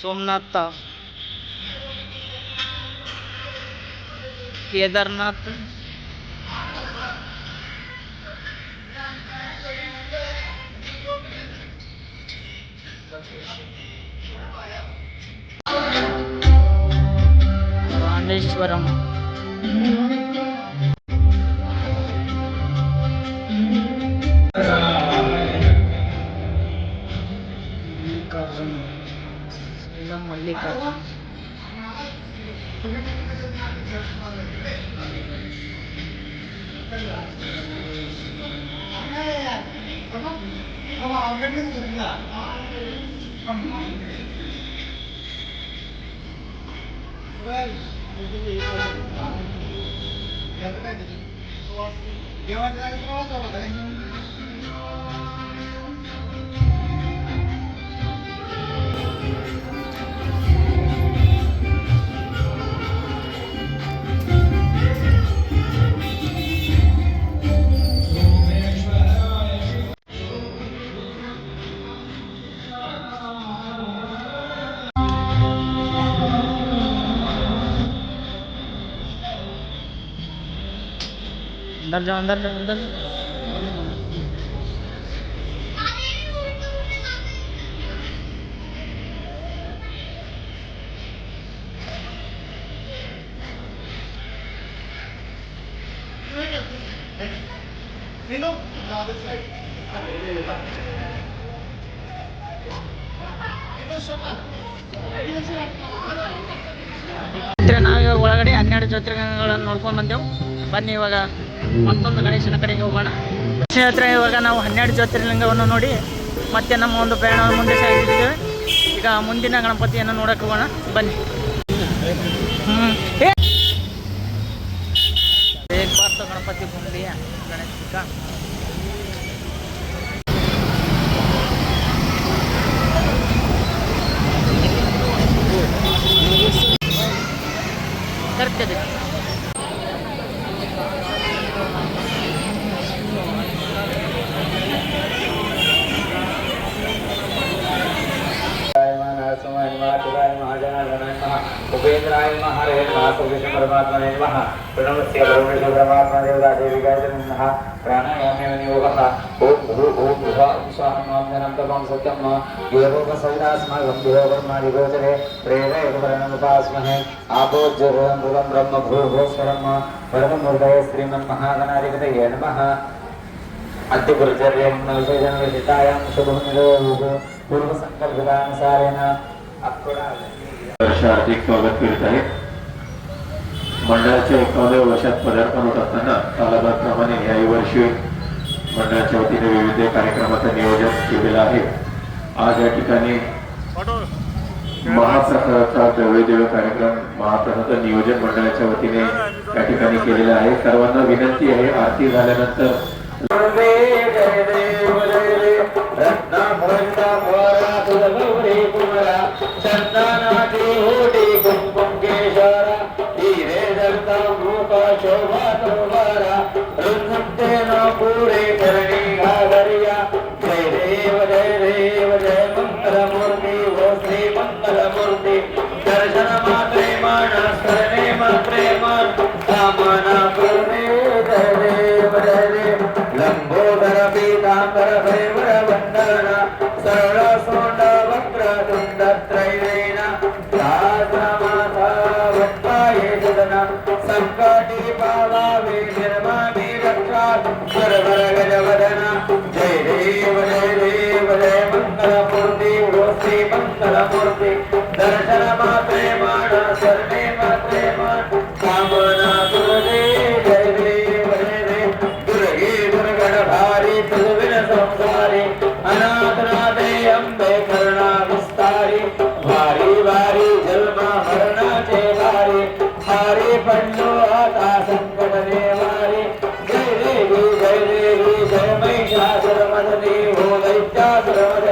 सोमनाथ, केदारनाथ, रामेश्वरम, मल्लिकार्जुन, अंदर जाओ, अंदर जाओ, अंदर। ನಾವೀಗ ಒಳಗಡೆ 12 ಜ್ಯೋತಿರ್ಲಿಂಗಗಳನ್ನು ನೋಡ್ಕೊಂಡು ಬಂದೆವು. ಬನ್ನಿ ಇವಾಗ ಮತ್ತೊಂದು ಗಣೇಶನ ಕಡೆಗೆ ಹೋಗೋಣ. ಸ್ನೇಹಿತರೆ, ಇವಾಗ ನಾವು 12 ಜ್ಯೋತಿರ್ಲಿಂಗವನ್ನು ನೋಡಿ ಮತ್ತೆ ನಮ್ಮ ಒಂದು ಪ್ರಯಾಣವನ್ನು ಮುಂದೆ ಸಾಗಿದ್ದೇವೆ. ಈಗ ಮುಂದಿನ ಗಣಪತಿಯನ್ನು ನೋಡಕ್ಕೆ ಹೋಗೋಣ, ಬನ್ನಿ. एक बार तो गणपति घूम लिया, गणेश जी का। करते देखिए उपेन्द्राय नमः हरे नमः कृष्ण परमात्मने नमः प्रणमस्य परमेश्वर परमात्मा देवता देवी गायत्री नमः प्राणायामे नियोगः ओम भू ओम भुवा स्वाहा नामधनं तपं सत्यं योगो सवितास्माकं देवब्रह्मादि गोचरे प्रेरय वरणमुपास्महे आपो ज्योतिरं भुवं ब्रह्म भूर्भुवस्वरं परममूर्तये श्रीमन्महागणाधिपतये नमः अद्यगुरुचर्यं विशेषणविदितायां शुभनिरोधो पूर्वसंकल्पितानुसारेण अक्कोडा हार्दिक स्वागत करीत आहे. मंडळाच्या 51व्या वर्षात पदार्पण होत असताना कालाबादप्रमाणे याही वर्षी मंडळाच्या वतीने विविध कार्यक्रमाचं नियोजन केलेलं आहे. आज या ठिकाणी महाप्रसादाचा भव्यदिव्य कार्यक्रम, महाप्रसादाचं नियोजन मंडळाच्या वतीने या ठिकाणी केलेलं आहे. सर्वांना विनंती आहे, आरती झाल्यानंतर संकटी पावावे निर्मामी रक्षा सर्वर गजवदना जय देव जय मंगलमूर्ति श्री मंगलमूर्ति दर्शन मात्रे मान शरणे मात्रे मान कामना दुर्गे जय देव दुर्गे दुर्गण भारी तुलविन संसारी अनाथ नाथे अम्बे करुणा वारी पडलो आता संकट निवारी जय देवी जय देवी जय महिषासुरमर्दिनी हो दैत्यासुरमर्दिनी